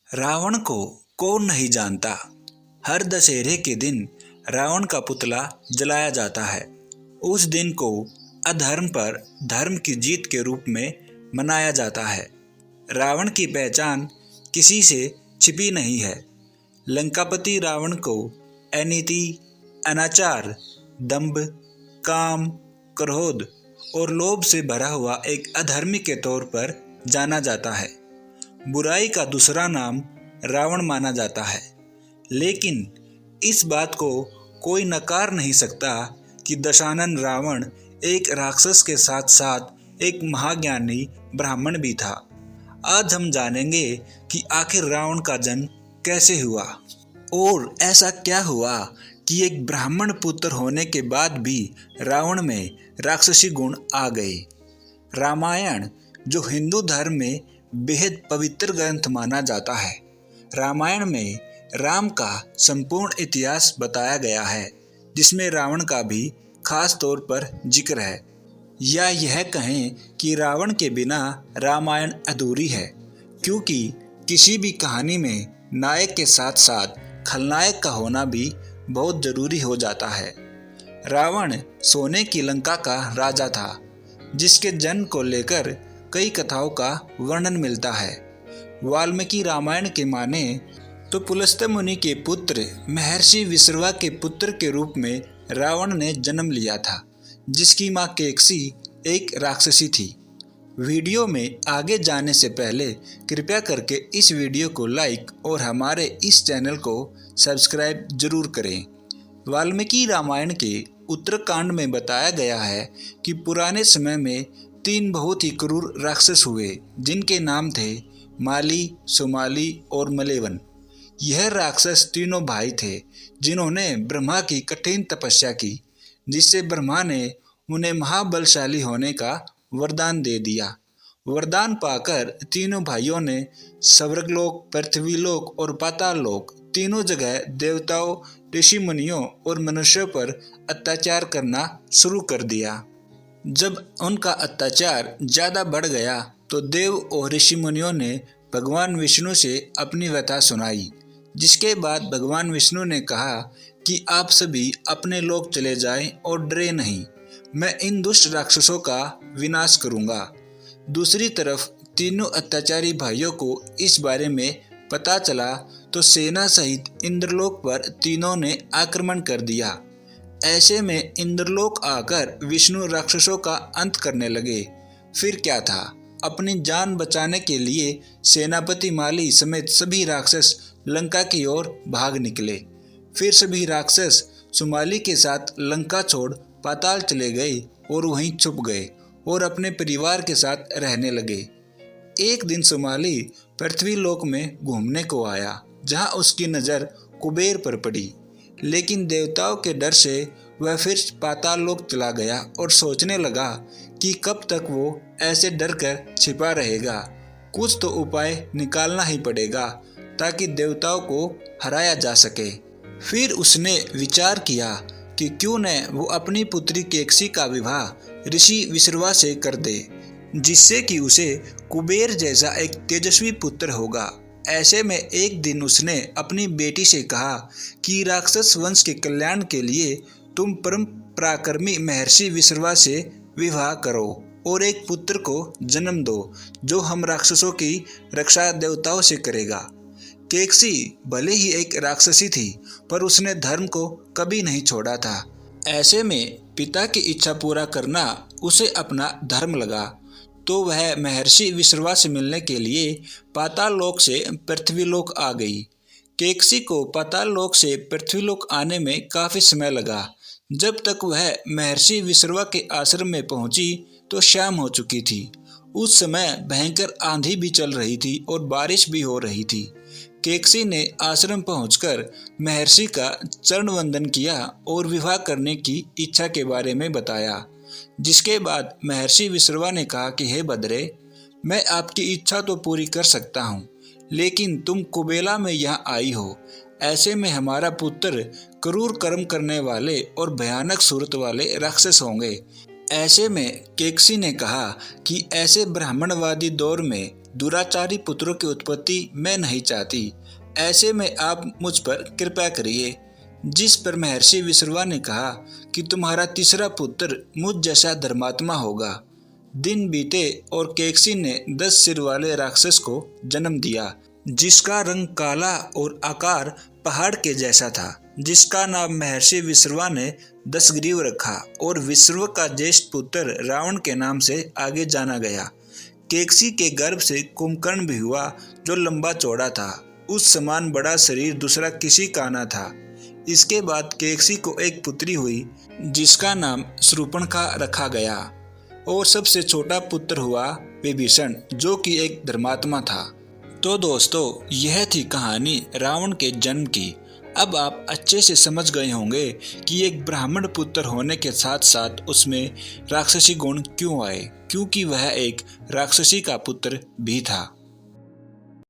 रावण को कौन नहीं जानता। हर दशहरे के दिन रावण का पुतला जलाया जाता है। उस दिन को अधर्म पर धर्म की जीत के रूप में मनाया जाता है। रावण की पहचान किसी से छिपी नहीं है। लंकापति रावण को अनीति, अनाचार, दंभ, काम, क्रोध और लोभ से भरा हुआ एक अधर्मी के तौर पर जाना जाता है। बुराई का दूसरा नाम रावण माना जाता है। लेकिन इस बात को कोई नकार नहीं सकता कि दशानन रावण एक राक्षस के साथ साथ एक महाज्ञानी ब्राह्मण भी था। आज हम जानेंगे कि आखिर रावण का जन्म कैसे हुआ और ऐसा क्या हुआ कि एक ब्राह्मण पुत्र होने के बाद भी रावण में राक्षसी गुण आ गए। रामायण, जो हिंदू धर्म में बेहद पवित्र ग्रंथ माना जाता है, रामायण में राम का संपूर्ण इतिहास बताया गया है, जिसमें रावण का भी खास तौर पर जिक्र है। या यह कहें कि रावण के बिना रामायण अधूरी है, क्योंकि किसी भी कहानी में नायक के साथ साथ खलनायक का होना भी बहुत जरूरी हो जाता है। रावण सोने की लंका का राजा था, जिसके जन्म को लेकर कई कथाओं का वर्णन मिलता है। वाल्मीकि रामायण के माने तो पुलस्त्य मुनि के पुत्र महर्षि विश्रवा के पुत्र के रूप में रावण ने जन्म लिया था, जिसकी मां केकसी एक राक्षसी थी। वीडियो में आगे जाने से पहले कृपया करके इस वीडियो को लाइक और हमारे इस चैनल को सब्सक्राइब जरूर करें। वाल्मीकि रामायण के उत्तरकांड में बताया गया है कि पुराने समय में 3 बहुत ही क्रूर राक्षस हुए, जिनके नाम थे माली, सुमाली और मलेवन। यह राक्षस तीनों भाई थे, जिन्होंने ब्रह्मा की कठिन तपस्या की, जिससे ब्रह्मा ने उन्हें महाबलशाली होने का वरदान दे दिया। वरदान पाकर तीनों भाइयों ने स्वर्गलोक, पृथ्वीलोक और पाताललोक तीनों जगह देवताओं, ऋषि मुनियों और मनुष्यों पर अत्याचार करना शुरू कर दिया। जब उनका अत्याचार ज्यादा बढ़ गया तो देव और ऋषि मुनियों ने भगवान विष्णु से अपनी व्यथा सुनाई, जिसके बाद भगवान विष्णु ने कहा कि आप सभी अपने लोक चले जाएं और डरे नहीं, मैं इन दुष्ट राक्षसों का विनाश करूंगा। दूसरी तरफ तीनों अत्याचारी भाइयों को इस बारे में पता चला तो सेना सहित इंद्रलोक पर तीनों ने आक्रमण कर दिया। ऐसे में इंद्रलोक आकर विष्णु राक्षसों का अंत करने लगे। फिर क्या था, अपनी जान बचाने के लिए सेनापति माली समेत सभी राक्षस लंका की ओर भाग निकले। फिर सभी राक्षस सुमाली के साथ लंका छोड़ पाताल चले गए और वहीं छुप गए और अपने परिवार के साथ रहने लगे। एक दिन सुमाली पृथ्वी लोक में घूमने को आया, जहां उसकी नज़र कुबेर पर पड़ी। लेकिन देवताओं के डर से वह फिर पाताल लोक चला गया और सोचने लगा कि कब तक वो ऐसे डर कर छिपा रहेगा। कुछ तो उपाय निकालना ही पड़ेगा ताकि देवताओं को हराया जा सके। फिर उसने विचार किया कि क्यों न वो अपनी पुत्री केकसी का विवाह ऋषि विश्रवा से कर दे, जिससे कि उसे कुबेर जैसा एक तेजस्वी पुत्र होगा। ऐसे में एक दिन उसने अपनी बेटी से कहा कि राक्षस वंश के कल्याण के लिए तुम परम पराक्रमी महर्षि विश्रवा से विवाह करो और एक पुत्र को जन्म दो, जो हम राक्षसों की रक्षा देवताओं से करेगा। केकसी भले ही एक राक्षसी थी, पर उसने धर्म को कभी नहीं छोड़ा था। ऐसे में पिता की इच्छा पूरा करना उसे अपना धर्म लगा, तो वह महर्षि विश्रवा से मिलने के लिए पाताल लोक से पृथ्वीलोक आ गई। केकसी को पाताल लोक से पृथ्वीलोक आने में काफी समय लगा। जब तक वह महर्षि विश्रवा के आश्रम में पहुंची तो शाम हो चुकी थी। उस समय भयंकर आंधी भी चल रही थी और बारिश भी हो रही थी। केकसी ने आश्रम पहुंचकर महर्षि का चरण वंदन किया और विवाह करने की इच्छा के बारे में बताया, जिसके बाद महर्षि विश्रवा ने कहा कि हे बद्रे, मैं आपकी इच्छा तो पूरी कर सकता हूँ, लेकिन तुम कुबेला में यहाँ आई हो। ऐसे में हमारा पुत्र क्रूर कर्म करने वाले और भयानक सूरत वाले राक्षस होंगे। ऐसे में केकसी ने कहा कि ऐसे ब्राह्मणवादी दौर में दुराचारी पुत्रों की उत्पत्ति मैं नहीं चाहती। ऐसे में आप मुझ पर कृपा करिए। जिस पर महर्षि विश्रवा ने कहा कि तुम्हारा तीसरा पुत्र मुझ जैसा धर्मात्मा होगा। दिन बीते और केकसी ने 10 सिर वाले राक्षस को जन्म दिया, जिसका रंग काला और आकार पहाड़ के जैसा था, जिसका नाम महर्षि विश्रवा ने दशग्रीव रखा और विश्रव का ज्येष्ठ पुत्र रावण के नाम से आगे जाना गया। केकसी के गर्भ से कुंभकर्ण भी हुआ, जो लंबा चौड़ा था, उस समान बड़ा शरीर दूसरा किसी का न था। इसके बाद केकसी को एक पुत्री हुई, जिसका नाम शूर्पणखा रखा गया, और सबसे छोटा पुत्र हुआ विभीषण, जो कि एक धर्मात्मा था। तो दोस्तों, यह थी कहानी रावण के जन्म की। अब आप अच्छे से समझ गए होंगे कि एक ब्राह्मण पुत्र होने के साथ साथ उसमें राक्षसी गुण क्यों आए, क्योंकि वह एक राक्षसी का पुत्र भी था।